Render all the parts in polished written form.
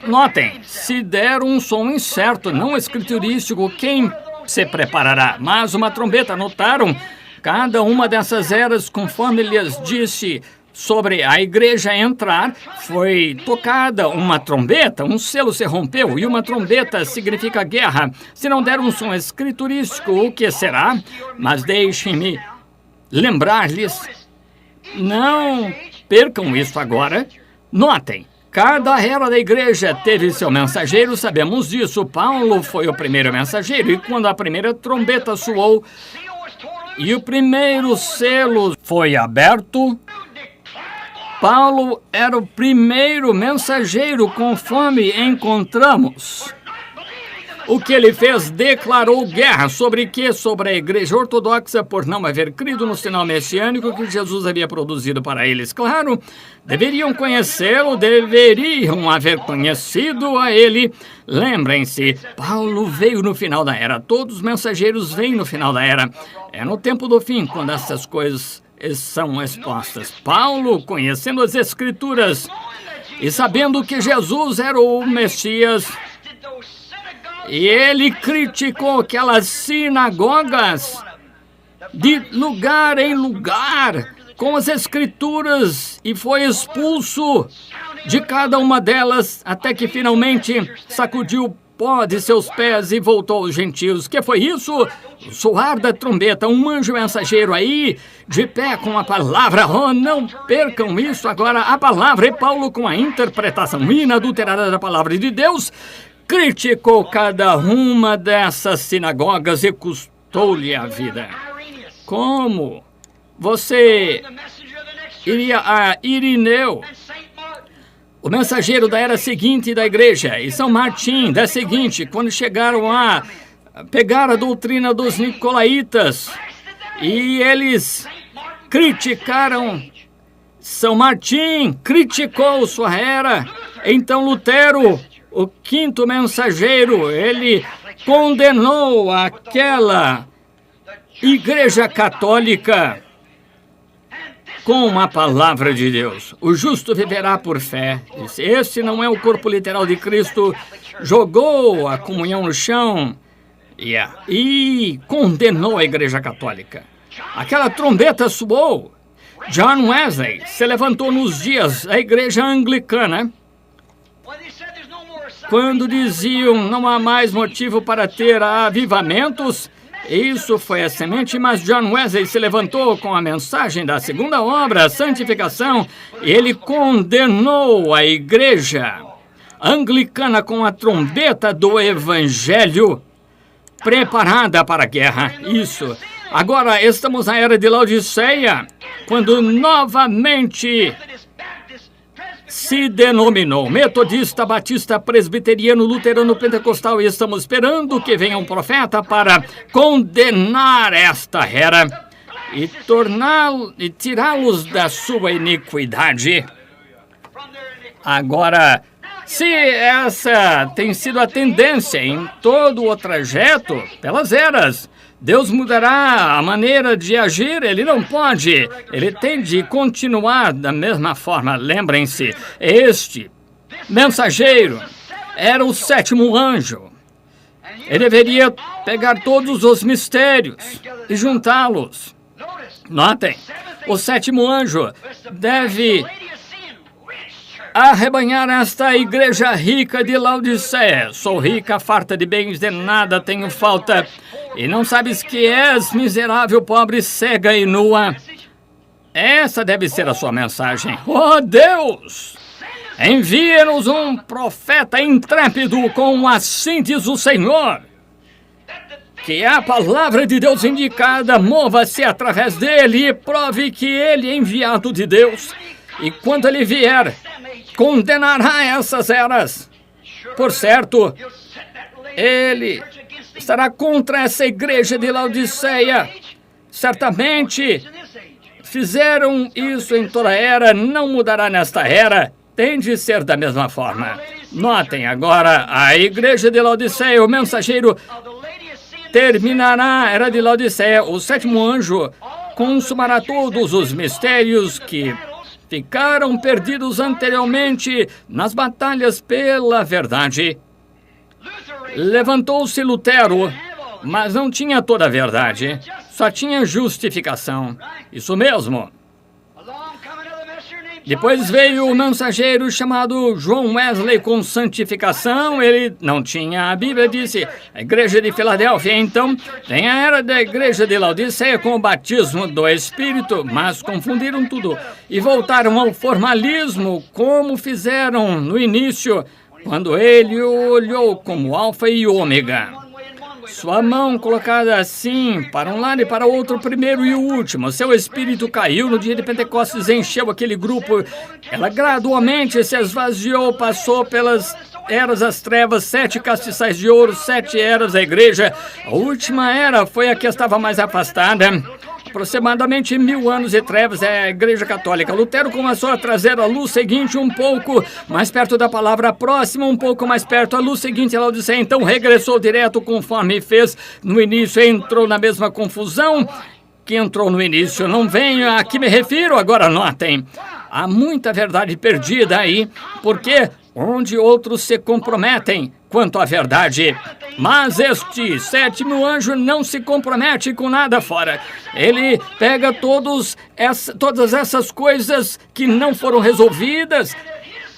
Notem, se der um som incerto, não escriturístico, quem se preparará? Mas uma trombeta, notaram? Cada uma dessas eras, conforme lhes disse sobre a igreja entrar, foi tocada uma trombeta, um selo se rompeu, e uma trombeta significa guerra. Se não der um som escriturístico, o que será? Mas deixem-me lembrar-lhes, não percam isso agora. Notem, cada era da igreja teve seu mensageiro, sabemos disso. Paulo foi o primeiro mensageiro, e quando a primeira trombeta soou e o primeiro selo foi aberto, Paulo era o primeiro mensageiro, conforme encontramos. O que ele fez? Declarou guerra. Sobre quê? Sobre a igreja ortodoxa, por não haver crido no sinal messiânico que Jesus havia produzido para eles. Claro, deveriam conhecê-lo, deveriam haver conhecido a ele. Lembrem-se, Paulo veio no final da era. Todos os mensageiros vêm no final da era. É no tempo do fim, quando essas coisas são expostas. Paulo, conhecendo as Escrituras e sabendo que Jesus era o Messias, e ele criticou aquelas sinagogas de lugar em lugar com as Escrituras e foi expulso de cada uma delas até que finalmente sacudiu o pó de seus pés e voltou aos gentios. Que foi isso? O soar da trombeta, um anjo mensageiro aí, de pé com a palavra. Oh, não percam isso agora, a palavra. E Paulo, com a interpretação inadulterada da palavra de Deus, criticou cada uma dessas sinagogas e custou-lhe a vida. Como você iria a Irineu, o mensageiro da era seguinte da igreja, e São Martim, da seguinte, quando chegaram a pegar a doutrina dos nicolaítas, e eles criticaram, São Martim criticou sua era, então Lutero, o quinto mensageiro, ele condenou aquela igreja católica com a palavra de Deus. O justo viverá por fé. Esse não é o corpo literal de Cristo. Jogou a comunhão no chão e condenou a igreja católica. Aquela trombeta soou. John Wesley se levantou nos dias da igreja anglicana, quando diziam não há mais motivo para ter avivamentos. Isso foi a semente, mas John Wesley se levantou com a mensagem da segunda obra, a santificação, e ele condenou a igreja anglicana com a trombeta do evangelho, preparada para a guerra. Isso. Agora estamos na era de Laodiceia, quando novamente se denominou metodista, batista, presbiteriano, luterano, pentecostal, e estamos esperando que venha um profeta para condenar esta era e tirá-los da sua iniquidade. Agora, se essa tem sido a tendência em todo o trajeto pelas eras, Deus mudará a maneira de agir, ele não pode. Ele tem de continuar da mesma forma. Lembrem-se, este mensageiro era o sétimo anjo. Ele deveria pegar todos os mistérios e juntá-los. Notem, o sétimo anjo deve arrebanhar esta igreja rica de Laodiceia. Sou rica, farta de bens, de nada tenho falta. E não sabes que és miserável, pobre, cega e nua. Essa deve ser a sua mensagem. Oh, Deus! Envia-nos um profeta intrépido com assim diz o Senhor. Que a palavra de Deus indicada mova-se através dele e prove que ele é enviado de Deus. E quando ele vier, condenará essas eras. Por certo, ele estará contra essa igreja de Laodiceia. Certamente fizeram isso em toda a era, não mudará nesta era. Tem de ser da mesma forma. Notem agora, a igreja de Laodiceia, o mensageiro terminará a era de Laodiceia. O sétimo anjo consumará todos os mistérios que ficaram perdidos anteriormente nas batalhas pela verdade. Levantou-se Lutero, mas não tinha toda a verdade, só tinha justificação. Isso mesmo. Depois veio o mensageiro chamado John Wesley com santificação. Ele não tinha a Bíblia, disse a igreja de Filadélfia. Então, tem a era da igreja de Laodiceia com o batismo do Espírito, mas confundiram tudo e voltaram ao formalismo, como fizeram no início, quando ele o olhou como alfa e ômega. Sua mão colocada assim, para um lado e para o outro, primeiro e o último. Seu espírito caiu no dia de Pentecostes, encheu aquele grupo. Ela gradualmente se esvaziou, passou pelas eras das trevas, 7 castiçais de ouro, 7 eras da igreja. A última era foi a que estava mais afastada. Aproximadamente 1000 anos de trevas é a Igreja Católica. Lutero começou a trazer a luz seguinte um pouco mais perto da palavra próxima, um pouco mais perto. A luz seguinte, ela disse, então regressou direto conforme fez no início. Entrou na mesma confusão que entrou no início. Não venho a que me refiro, agora notem. Há muita verdade perdida aí, porque onde outros se comprometem quanto à verdade. Mas este 7º anjo não se compromete com nada fora. Ele pega todas essas coisas que não foram resolvidas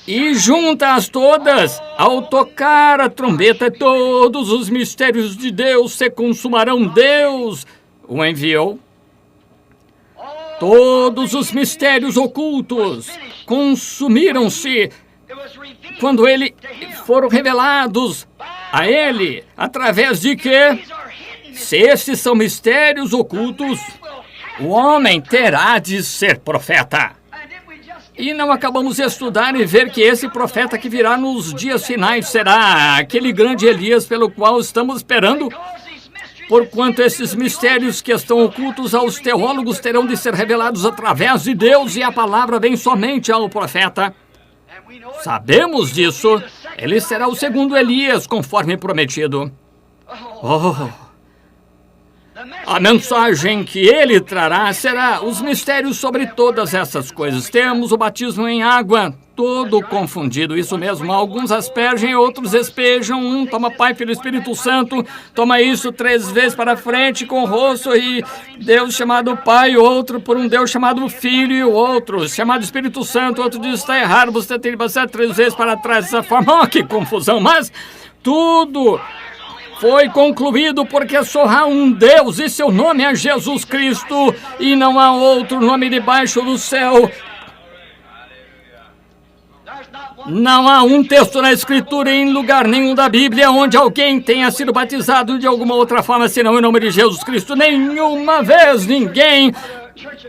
e junta-as todas. Ao tocar a trombeta, todos os mistérios de Deus se consumarão. Deus o enviou. Todos os mistérios ocultos consumiram-se quando foram revelados a ele, através de quê? Se esses são mistérios ocultos, o homem terá de ser profeta. E não acabamos de estudar e ver que esse profeta que virá nos dias finais será aquele grande Elias pelo qual estamos esperando. Porquanto esses mistérios que estão ocultos aos teólogos terão de ser revelados através de Deus e a palavra vem somente ao profeta. Sabemos disso. Ele será o segundo Elias, conforme prometido. A mensagem que ele trará será os mistérios sobre todas essas coisas. Temos o batismo em água, todo confundido, isso mesmo. Alguns aspergem, outros espejam. Um toma Pai, Filho e Espírito Santo, toma isso 3 vezes para frente com o rosto e Deus chamado Pai, outro por um Deus chamado Filho e o outro chamado Espírito Santo. Outro diz, está errado, você tem que passar 3 vezes para trás dessa forma. Que confusão, mas tudo foi concluído porque só há um Deus e seu nome é Jesus Cristo e não há outro nome debaixo do céu. Não há um texto na Escritura em lugar nenhum da Bíblia onde alguém tenha sido batizado de alguma outra forma senão em nome de Jesus Cristo. Nenhuma vez ninguém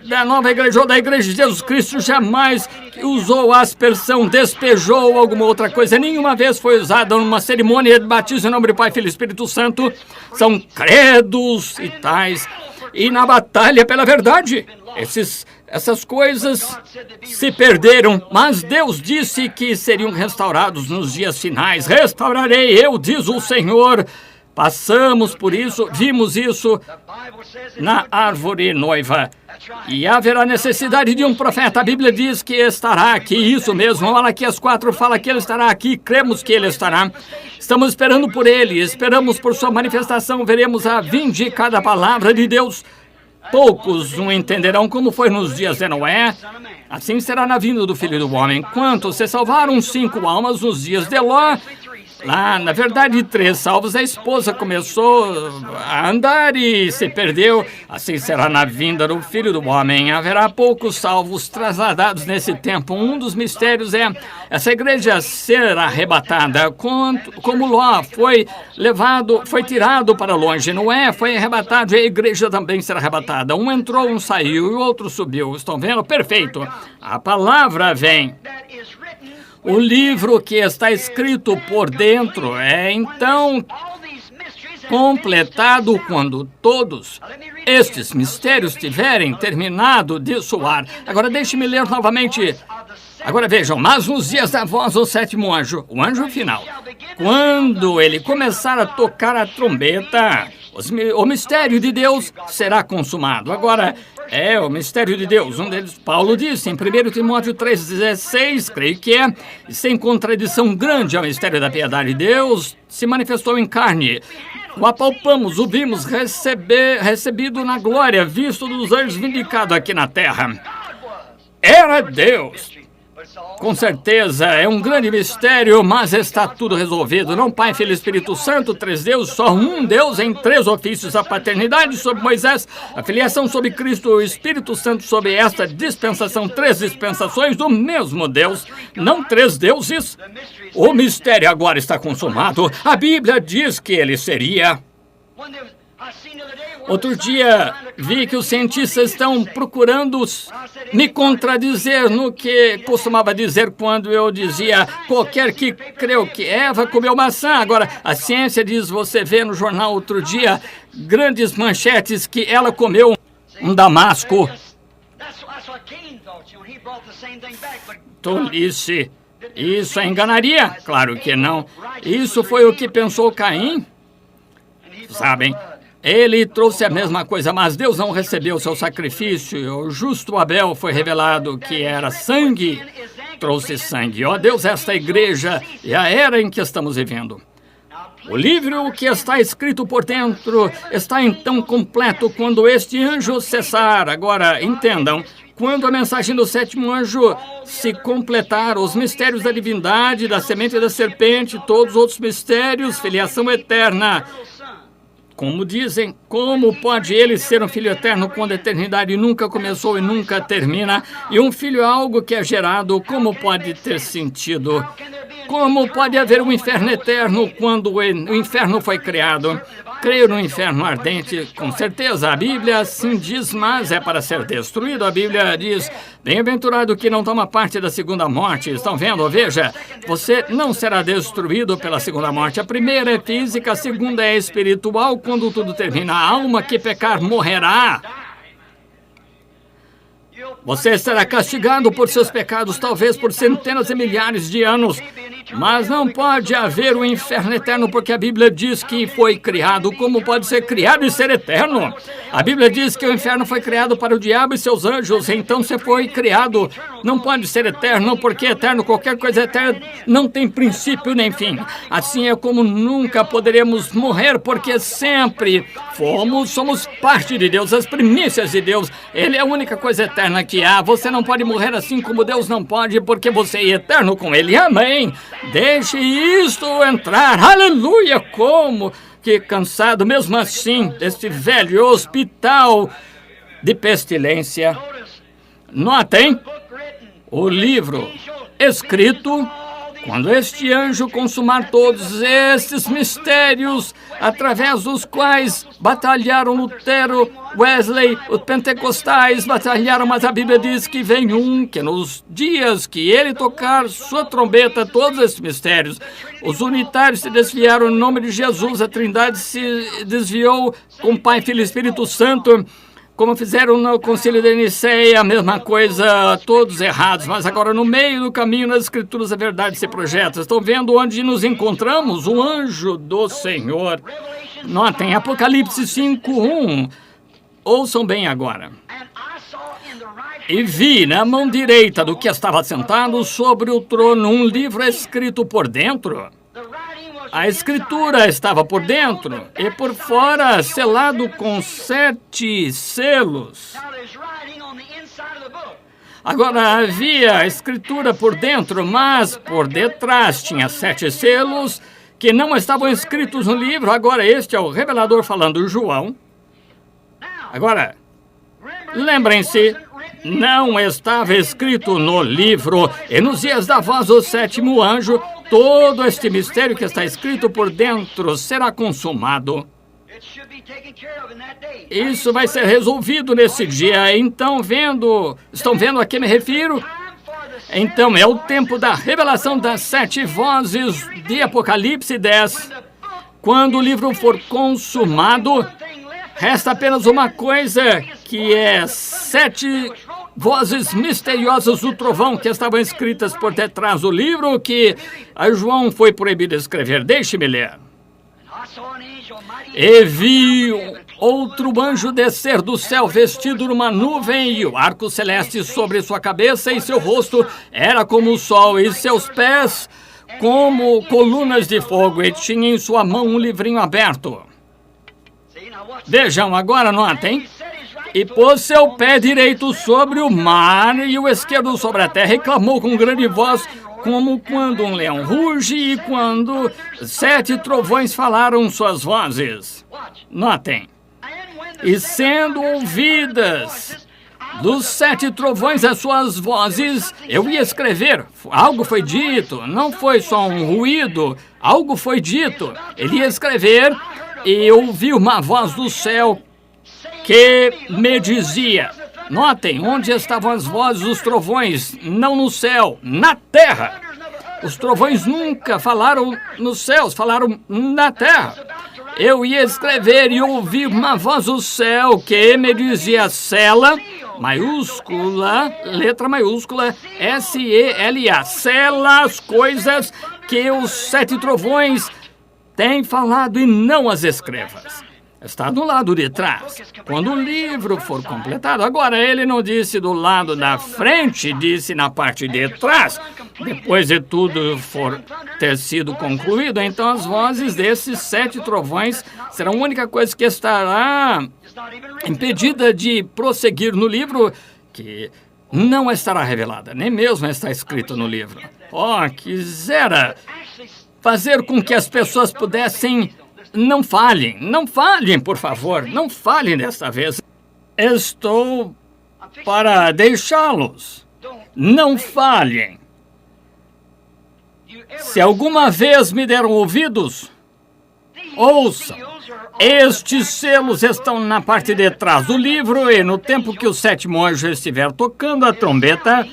da nova igreja ou da igreja de Jesus Cristo jamais usou a aspersão, despejou alguma outra coisa. Nenhuma vez foi usada numa cerimônia de batismo em nome do Pai, Filho e Espírito Santo. São credos e tais. E na batalha pela verdade, essas coisas se perderam, mas Deus disse que seriam restaurados nos dias finais. Restaurarei eu, diz o Senhor. Passamos por isso, vimos isso na árvore noiva. E haverá necessidade de um profeta. A Bíblia diz que estará aqui, isso mesmo. Malaquias 4 fala que ele estará aqui, cremos que ele estará. Estamos esperando por ele, esperamos por sua manifestação, veremos a vindicada palavra de Deus. Poucos o entenderão como foi nos dias de Noé. Assim será na vinda do Filho do Homem. Quantos se salvaram 5 almas nos dias de Ló? Lá, na verdade, 3 salvos. A esposa começou a andar e se perdeu. Assim será na vinda do Filho do Homem. Haverá poucos salvos trasladados nesse tempo. Um dos mistérios é essa igreja ser arrebatada. Como Ló foi tirado para longe. Noé foi arrebatado e a igreja também será arrebatada. Um entrou, um saiu e o outro subiu. Estão vendo? Perfeito. A palavra vem. O livro que está escrito por dentro é então completado quando todos estes mistérios tiverem terminado de soar. Agora deixe-me ler novamente. Agora vejam, mas nos dias da voz do 7º anjo, o anjo final, quando ele começar a tocar a trombeta, O mistério de Deus será consumado. Agora, o mistério de Deus. Um deles, Paulo disse em 1 Timóteo 3,16, creio que sem contradição grande ao mistério da piedade de Deus, se manifestou em carne. O apalpamos, o vimos, recebido na glória, visto dos anjos, vindicado aqui na terra. Era Deus. Com certeza, é um grande mistério, mas está tudo resolvido. Não Pai, Filho e Espírito Santo, três deuses, só um Deus em três ofícios. A paternidade sobre Moisés, a filiação sobre Cristo, o Espírito Santo sobre esta dispensação. Três dispensações do mesmo Deus, não três deuses. O mistério agora está consumado. A Bíblia diz que ele seria. Outro dia, vi que os cientistas estão procurando me contradizer no que costumava dizer quando eu dizia qualquer que creu que Eva comeu maçã. Agora, a ciência diz, você vê no jornal outro dia, grandes manchetes que ela comeu um damasco. Tolice. Isso é enganaria? Claro que não. Isso foi o que pensou Caim. Sabem? Ele trouxe a mesma coisa, mas Deus não recebeu seu sacrifício. O justo Abel foi revelado que era sangue, trouxe sangue. Ó Deus, esta igreja é a era em que estamos vivendo. O livro que está escrito por dentro está então completo quando este anjo cessar. Agora, entendam, quando a mensagem do sétimo anjo se completar, os mistérios da divindade, da semente da serpente, todos os outros mistérios, filiação eterna. Como dizem, como pode ele ser um filho eterno quando a eternidade nunca começou e nunca termina? E um filho é algo que é gerado, como pode ter sentido? Como pode haver um inferno eterno quando o inferno foi criado? Creio no inferno ardente, com certeza. A Bíblia assim diz, mas é para ser destruído. A Bíblia diz, bem-aventurado que não toma parte da segunda morte. Estão vendo? Veja, você não será destruído pela segunda morte. A primeira é física, a segunda é espiritual. Quando tudo termina, a alma que pecar morrerá. Você será castigado por seus pecados, talvez por centenas e milhares de anos. Mas não pode haver um inferno eterno, porque a Bíblia diz que foi criado. Como pode ser criado e ser eterno? A Bíblia diz que o inferno foi criado para o diabo e seus anjos. Então, se foi criado, não pode ser eterno, porque eterno, qualquer coisa eterna, não tem princípio nem fim. Assim é como nunca poderemos morrer, porque sempre somos parte de Deus, as primícias de Deus. Ele é a única coisa eterna que há. Você não pode morrer assim como Deus não pode, porque você é eterno com Ele. Amém. Deixe isto entrar. Aleluia! Como que cansado, mesmo assim, deste velho hospital de pestilência. Notem o livro escrito quando este anjo consumar todos estes mistérios através dos quais batalharam Lutero, Wesley, os pentecostais batalharam, mas a Bíblia diz que vem um que nos dias que ele tocar sua trombeta, todos esses mistérios, os unitários se desviaram no nome de Jesus, a Trindade se desviou com Pai, Filho e Espírito Santo, como fizeram no Concílio de Nicéia, a mesma coisa, todos errados, mas agora no meio do caminho nas Escrituras a verdade se projeta. Estão vendo onde nos encontramos? O anjo do Senhor. Notem, Apocalipse 5:1. Ouçam bem agora. E vi na mão direita do que estava sentado sobre o trono um livro escrito por dentro. A escritura estava por dentro e por fora selado com 7 selos. Agora havia a escritura por dentro, mas por detrás tinha 7 selos que não estavam escritos no livro. Agora este é o revelador falando, João. Agora, lembrem-se, não estava escrito no livro. E nos dias da voz do sétimo anjo, todo este mistério que está escrito por dentro será consumado. Isso vai ser resolvido nesse dia. Então, estão vendo a que me refiro? Então, é o tempo da revelação das 7 vozes de Apocalipse 10. Quando o livro for consumado, resta apenas uma coisa, que é 7 vozes misteriosas do trovão que estavam escritas por detrás do livro que a João foi proibido escrever. Deixe-me ler. E vi outro anjo descer do céu vestido numa nuvem e o arco celeste sobre sua cabeça e seu rosto era como o sol e seus pés como colunas de fogo e tinha em sua mão um livrinho aberto. Vejam, agora notem. E pôs seu pé direito sobre o mar e o esquerdo sobre a terra e clamou com grande voz, como quando um leão ruge e quando 7 trovões falaram suas vozes. Notem. E sendo ouvidas dos 7 trovões as suas vozes, eu ia escrever. Algo foi dito, não foi só um ruído, algo foi dito. Ele ia escrever e eu ouvi uma voz do céu que me dizia, notem, onde estavam as vozes dos trovões? Não no céu, na terra. Os trovões nunca falaram nos céus, falaram na terra. Eu ia escrever e ouvi uma voz do céu que me dizia, sela, maiúscula, letra maiúscula, S-E-L-A, sela as coisas que os 7 trovões têm falado e não as escrevas. Está do lado de trás. Quando o livro for completado, agora ele não disse do lado da frente, disse na parte de trás. Depois de tudo for ter sido concluído, então as vozes desses 7 trovões serão a única coisa que estará impedida de prosseguir no livro, que não estará revelada, nem mesmo está escrito no livro. Oh, quisera fazer com que as pessoas pudessem... Não falhem, por favor, não falhem desta vez. Estou para deixá-los. Não falhem. Se alguma vez me deram ouvidos, ouçam. Estes selos estão na parte de trás do livro e no tempo que o 7º anjo estiver tocando a trombeta,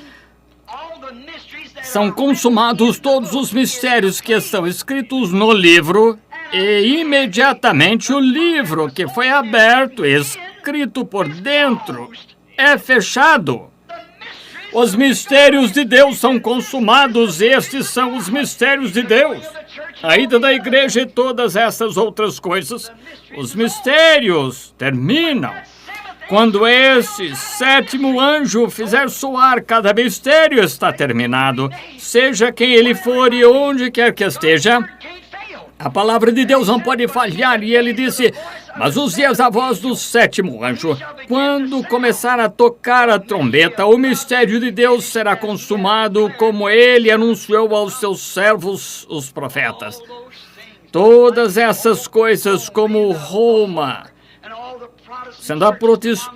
são consumados todos os mistérios que estão escritos no livro. E imediatamente o livro que foi aberto, escrito por dentro, é fechado. Os mistérios de Deus são consumados, estes são os mistérios de Deus. A ida da igreja e todas essas outras coisas, os mistérios terminam. Quando esse 7º anjo fizer soar cada mistério, está terminado. Seja quem ele for e onde quer que esteja, a palavra de Deus não pode falhar, e ele disse, mas ouvias a voz do 7º anjo. Quando começar a tocar a trombeta, o mistério de Deus será consumado, como ele anunciou aos seus servos, os profetas. Todas essas coisas, como Roma, sendo a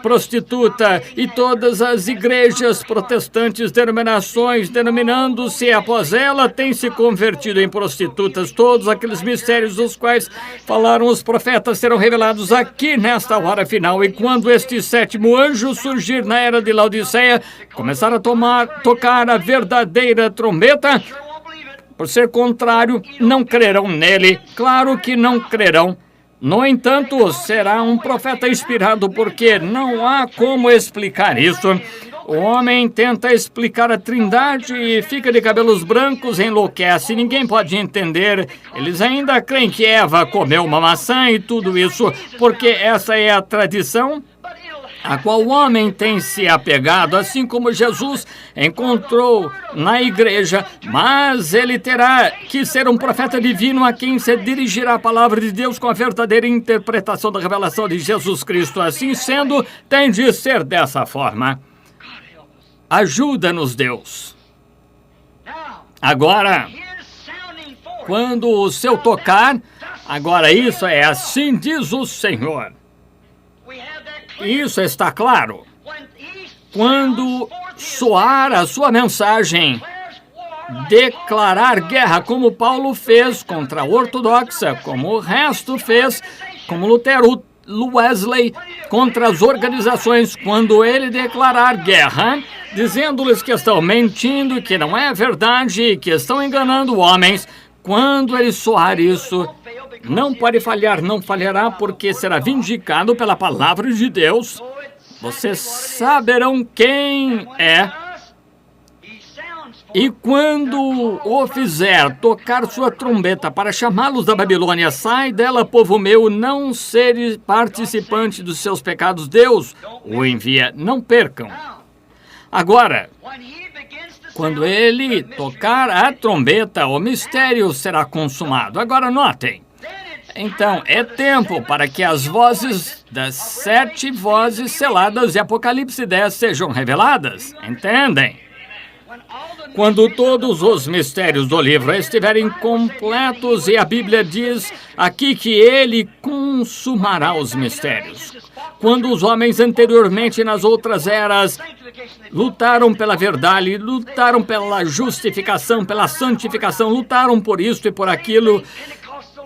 prostituta, e todas as igrejas protestantes, denominações, denominando-se após ela, têm se convertido em prostitutas. Todos aqueles mistérios dos quais falaram os profetas serão revelados aqui nesta hora final. E quando este 7º anjo surgir na era de Laodiceia, começar a tocar a verdadeira trombeta, por ser contrário, não crerão nele. Claro que não crerão. No entanto, será um profeta inspirado, porque não há como explicar isso. O homem tenta explicar a Trindade e fica de cabelos brancos, enlouquece. Ninguém pode entender. Eles ainda creem que Eva comeu uma maçã e tudo isso, porque essa é a tradição a qual o homem tem se apegado, assim como Jesus encontrou na igreja, mas ele terá que ser um profeta divino a quem se dirigirá a palavra de Deus com a verdadeira interpretação da revelação de Jesus Cristo. Assim sendo, tem de ser dessa forma. Ajuda-nos, Deus. Agora, quando o seu tocar, agora isso é assim diz o Senhor. Isso está claro. Quando soar a sua mensagem, declarar guerra, como Paulo fez contra a ortodoxa, como o resto fez, como Lutero, Wesley, contra as organizações, quando ele declarar guerra, dizendo-lhes que estão mentindo, que não é verdade, que estão enganando homens, quando ele soar isso, não pode falhar, não falhará, porque será vindicado pela palavra de Deus. Vocês saberão quem é. E quando o fizer tocar sua trombeta para chamá-los da Babilônia, sai dela, povo meu, não seres participante dos seus pecados, Deus o envia, não percam. Agora, quando ele tocar a trombeta, o mistério será consumado. Agora notem. Então, é tempo para que as vozes das 7 vozes seladas de Apocalipse 10 sejam reveladas. Entendem? Quando todos os mistérios do livro estiverem completos, e a Bíblia diz aqui que ele consumará os mistérios. Quando os homens anteriormente nas outras eras lutaram pela verdade, lutaram pela justificação, pela santificação, lutaram por isso e por aquilo,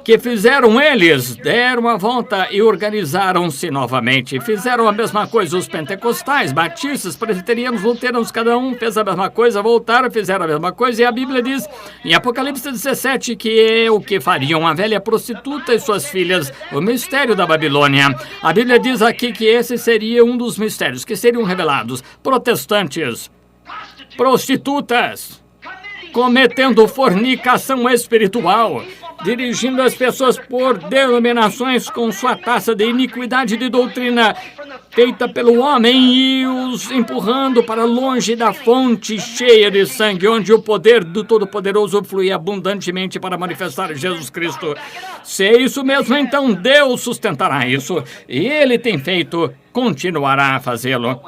que fizeram eles, deram a volta e organizaram-se novamente. Fizeram a mesma coisa os pentecostais, batistas, presbiterianos, luteranos, cada um fez a mesma coisa, voltaram, fizeram a mesma coisa. E a Bíblia diz, em Apocalipse 17, que é o que fariam a velha prostituta e suas filhas, o mistério da Babilônia. A Bíblia diz aqui que esse seria um dos mistérios que seriam revelados. Protestantes, prostitutas, cometendo fornicação espiritual, dirigindo as pessoas por denominações com sua taça de iniquidade de doutrina feita pelo homem e os empurrando para longe da fonte cheia de sangue, onde o poder do Todo-Poderoso flui abundantemente para manifestar Jesus Cristo. Se é isso mesmo, então Deus sustentará isso, e Ele tem feito, continuará a fazê-lo.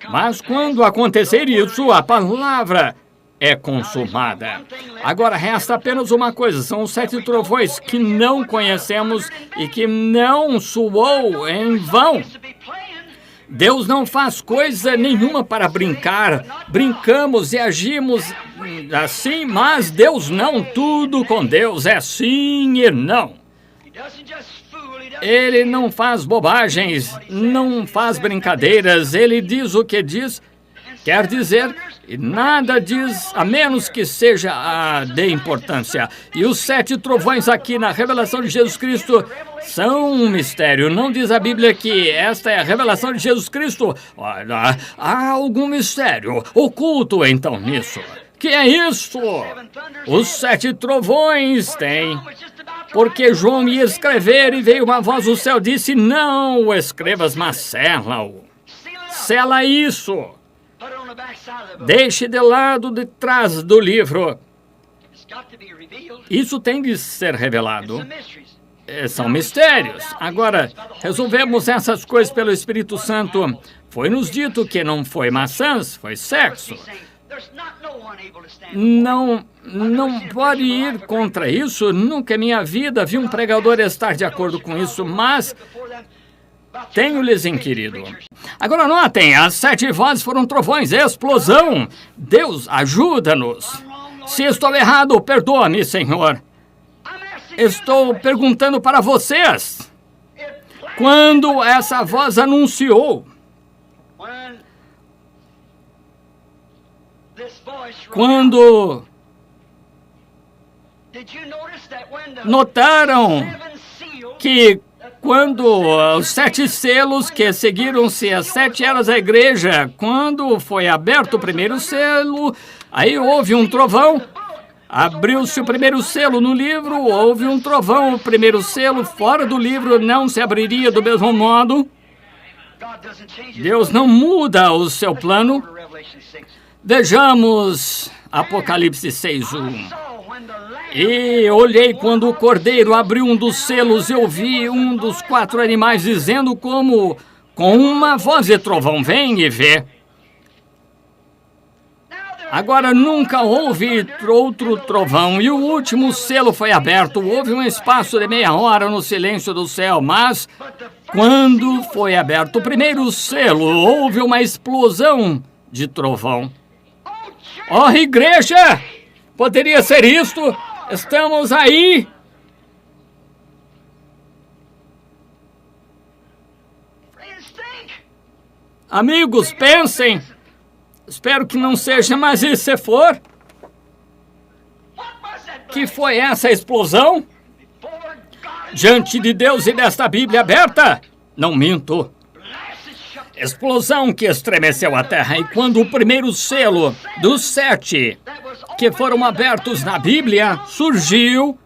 Mas quando acontecer isso, a palavra é consumada. Agora resta apenas uma coisa, são os 7 trovões que não conhecemos e que não soou em vão. Deus não faz coisa nenhuma para brincar. Brincamos e agimos assim, mas Deus não. Tudo com Deus é sim e não. Ele não faz bobagens, não faz brincadeiras. Ele diz o que diz, quer dizer, e nada diz, a menos que seja de importância. E os 7 trovões aqui na revelação de Jesus Cristo são um mistério. Não diz a Bíblia que esta é a revelação de Jesus Cristo? Olha, há algum mistério oculto então nisso. Que é isso? Os 7 trovões têm. Porque João ia escrever e veio uma voz do céu e disse, não o escrevas, mas sela-o. Sela isso. Deixe de lado de trás do livro. Isso tem de ser revelado. São mistérios. Agora, resolvemos essas coisas pelo Espírito Santo. Foi-nos dito que não foi maçãs, foi sexo. Não pode ir contra isso. Nunca em minha vida vi um pregador estar de acordo com isso, mas tenho-lhes inquirido. Agora notem, as 7 vozes foram trovões, explosão. Deus, ajuda-nos. Se estou errado, perdoa-me, Senhor. Estou perguntando para vocês. Quando essa voz anunciou, quando notaram que quando os 7 selos que seguiram-se as 7 eras da igreja, quando foi aberto o primeiro selo, aí houve um trovão, abriu-se o primeiro selo no livro, houve um trovão, o primeiro selo fora do livro não se abriria do mesmo modo. Deus não muda o seu plano. Vejamos Apocalipse 6:1. E olhei quando o cordeiro abriu um dos selos e ouvi um dos 4 animais dizendo com uma voz de trovão, vem e vê. Agora nunca houve outro trovão e o último selo foi aberto. Houve um espaço de meia hora no silêncio do céu, mas quando foi aberto o primeiro selo, houve uma explosão de trovão. Oh, igreja! Poderia ser isto? Estamos aí. Amigos, pensem. Espero que não seja, mas e se for? Que foi essa explosão? Diante de Deus e desta Bíblia aberta? Não minto. Explosão que estremeceu a terra, e quando o primeiro selo dos 7 que foram abertos na Bíblia, surgiu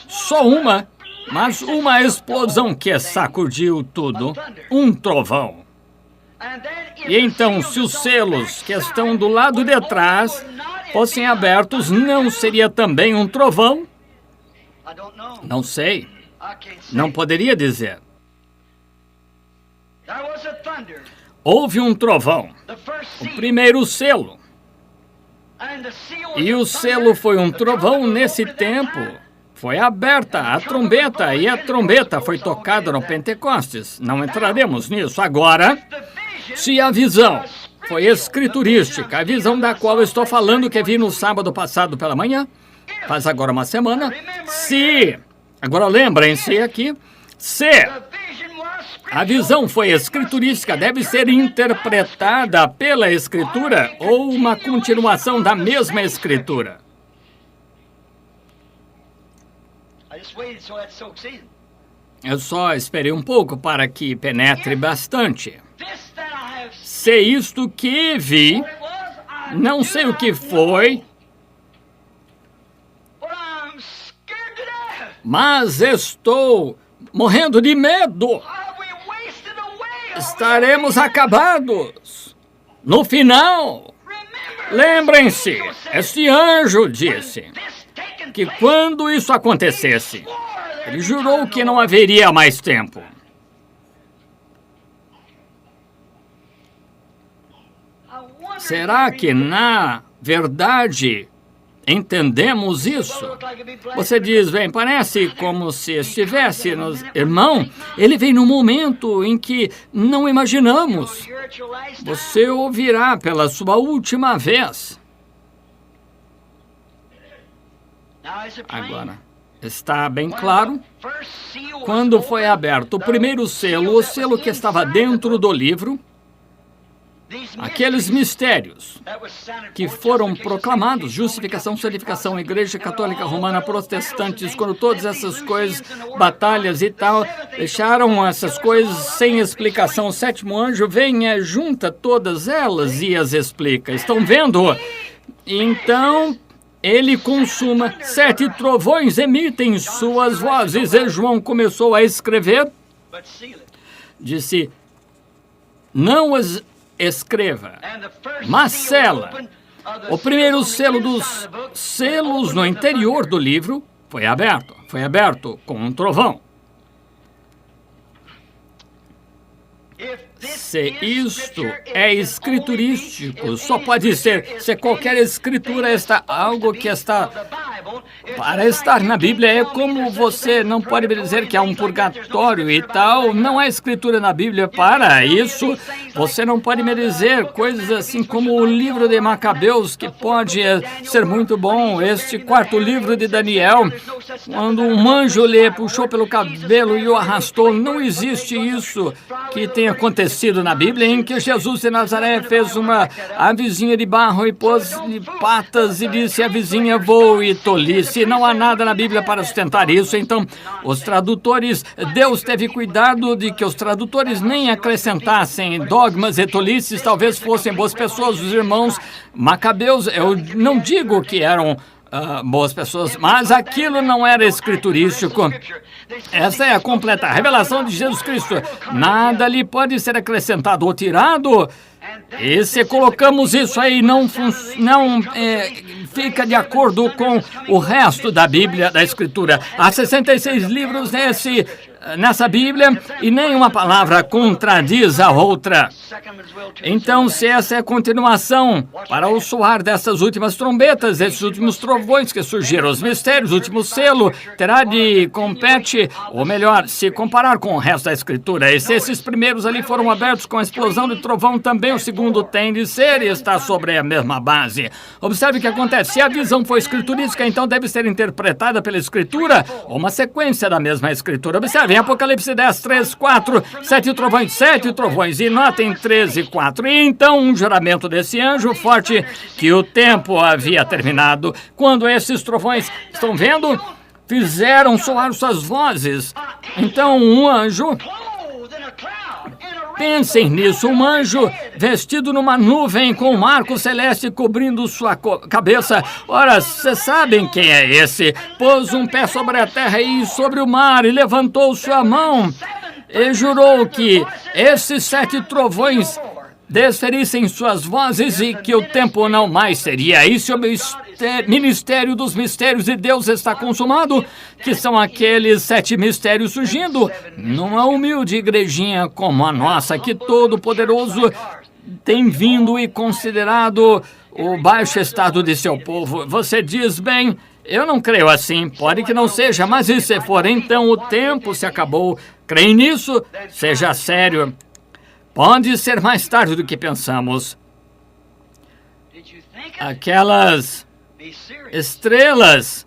só uma, mas uma explosão que sacudiu tudo, um trovão. E então, se os selos que estão do lado de trás fossem abertos, não seria também um trovão? Não sei. Não poderia dizer. Houve um trovão, o primeiro selo. E o selo foi um trovão nesse tempo. Foi aberta a trombeta e a trombeta foi tocada no Pentecostes. Não entraremos nisso agora. Se a visão foi escriturística, a visão da qual eu estou falando que vi no sábado passado pela manhã, faz agora uma semana, agora lembrem-se aqui, se a visão foi escriturística, deve ser interpretada pela Escritura ou uma continuação da mesma Escritura. Eu só esperei um pouco para que penetre bastante. Se isto que vi, não sei o que foi, mas estou morrendo de medo. Estaremos acabados. No final, lembrem-se, este anjo disse que quando isso acontecesse, ele jurou que não haveria mais tempo. Será que, na verdade, entendemos isso? Você diz, bem, parece como se estivesse... Irmão, ele vem num momento em que não imaginamos. Você ouvirá pela sua última vez. Agora, está bem claro? Quando foi aberto o primeiro selo, o selo que estava dentro do livro, aqueles mistérios que foram proclamados, justificação, santificação, Igreja Católica Romana, protestantes, quando todas essas coisas, batalhas e tal, deixaram essas coisas sem explicação. O sétimo anjo vem, junta todas elas e as explica. Estão vendo? Então, ele consuma. 7 trovões emitem suas vozes. E João começou a escrever. Disse, não as escreva, mas sela. O primeiro selo dos selos no interior do livro foi aberto com um trovão. Se isto é escriturístico, só pode ser se qualquer escritura está algo que está para estar na Bíblia. É como você não pode me dizer que há um purgatório e tal. Não há escritura na Bíblia para isso. Você não pode me dizer coisas assim como o livro de Macabeus, que pode ser muito bom. Este 4º livro de Daniel, quando um anjo lhe puxou pelo cabelo e o arrastou. Não existe isso que tenha acontecido na Bíblia, em que Jesus de Nazaré fez uma avezinha de barro e pôs-lhe patas e disse, a vizinha voe e tolice. Não há nada na Bíblia para sustentar isso. Então, os tradutores, Deus teve cuidado de que os tradutores nem acrescentassem dogmas e tolices, talvez fossem boas pessoas. Os irmãos Macabeus, eu não digo que eram boas pessoas, mas aquilo não era escriturístico. Essa é a completa revelação de Jesus Cristo. Nada lhe pode ser acrescentado ou tirado. E se colocamos isso aí, não fica de acordo com o resto da Bíblia, da Escritura. Há 66 livros nessa Bíblia e nenhuma palavra contradiz a outra. Então, se essa é a continuação para o soar dessas últimas trombetas, esses últimos trovões que surgiram, os mistérios, o último selo, terá de compete, ou melhor, se comparar com o resto da Escritura. E se esses primeiros ali foram abertos com a explosão de trovão, também o segundo tem de ser e está sobre a mesma base. Observe o que acontece. Se a visão foi escriturística, então deve ser interpretada pela Escritura ou uma sequência da mesma Escritura. Observe, em Apocalipse 10, 3, 4, 7 trovões, e notem 13, 4. E então um juramento desse anjo forte que o tempo havia terminado. Quando esses trovões, estão vendo, fizeram soar suas vozes. Então um anjo, pensem nisso, um anjo vestido numa nuvem com um arco celeste cobrindo sua cabeça. Ora, vocês sabem quem é esse? Pôs um pé sobre a terra e sobre o mar e levantou sua mão e jurou que esses 7 trovões desferissem suas vozes e que o tempo não mais seria. Isso é o ministério dos mistérios de Deus está consumado, que são aqueles 7 mistérios surgindo numa humilde igrejinha como a nossa, que Todo-Poderoso tem vindo e considerado o baixo estado de seu povo. Você diz, bem, eu não creio assim, pode que não seja, mas e se for, então o tempo se acabou. Creio nisso? Seja sério. Pode ser mais tarde do que pensamos. Aquelas estrelas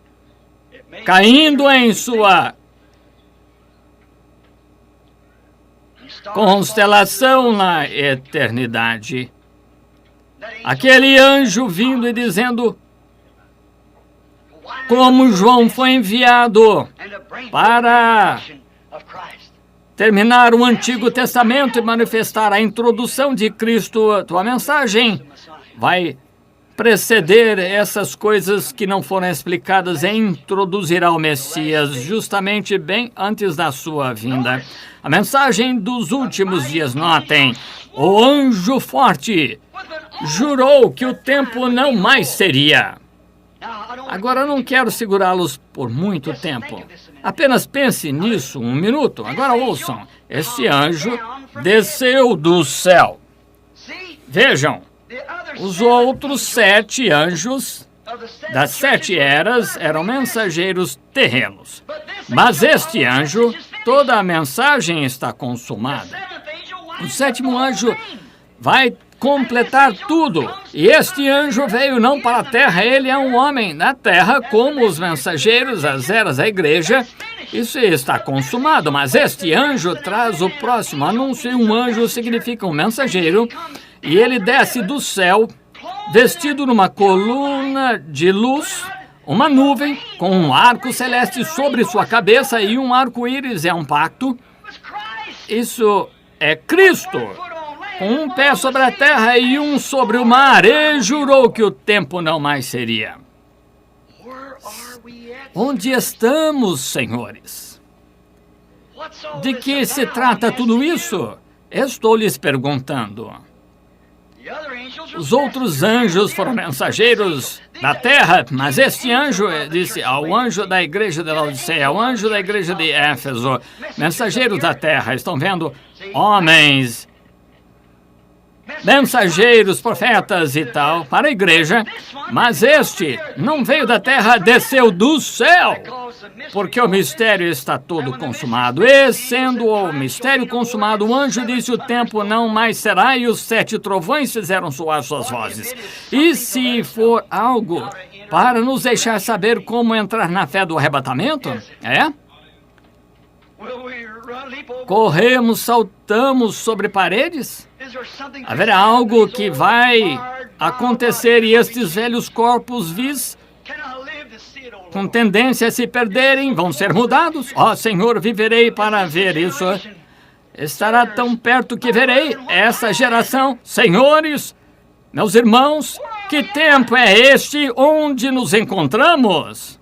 caindo em sua constelação na eternidade. Aquele anjo vindo e dizendo como João foi enviado para terminar o Antigo Testamento e manifestar a introdução de Cristo. A tua mensagem vai preceder essas coisas que não foram explicadas e introduzirá o Messias justamente bem antes da sua vinda. A mensagem dos últimos dias, notem, o anjo forte jurou que o tempo não mais seria. Agora, eu não quero segurá-los por muito tempo. Apenas pense nisso um minuto. Agora ouçam. Este anjo desceu do céu. Vejam, os outros 7 anjos das 7 eras eram mensageiros terrenos. Mas este anjo, toda a mensagem está consumada. O 7º anjo vai completar tudo. E este anjo veio não para a terra, ele é um homem na terra, como os mensageiros, as eras da igreja. Isso está consumado, mas este anjo traz o próximo anúncio, e um anjo significa um mensageiro, e ele desce do céu, vestido numa coluna de luz, uma nuvem, com um arco celeste sobre sua cabeça, e um arco-íris é um pacto. Isso é Cristo, com um pé sobre a terra e um sobre o mar, e jurou que o tempo não mais seria. Onde estamos, senhores? De que se trata tudo isso? Estou lhes perguntando. Os outros anjos foram mensageiros da terra, mas este anjo disse ao anjo da igreja de Laodiceia, ao anjo da igreja de Éfeso, mensageiros da terra, estão vendo homens, mensageiros, profetas e tal, para a igreja, mas este não veio da terra, desceu do céu, porque o mistério está todo consumado. E sendo o mistério consumado, o anjo disse, o tempo não mais será, e os 7 trovões fizeram soar suas vozes. E se for algo para nos deixar saber como entrar na fé do arrebatamento, corremos, saltamos sobre paredes? Haverá algo que vai acontecer e estes velhos corpos vis, com tendência a se perderem, vão ser mudados? Ó Senhor, viverei para ver isso. Estará tão perto que verei essa geração. Senhores, meus irmãos, que tempo é este onde nos encontramos?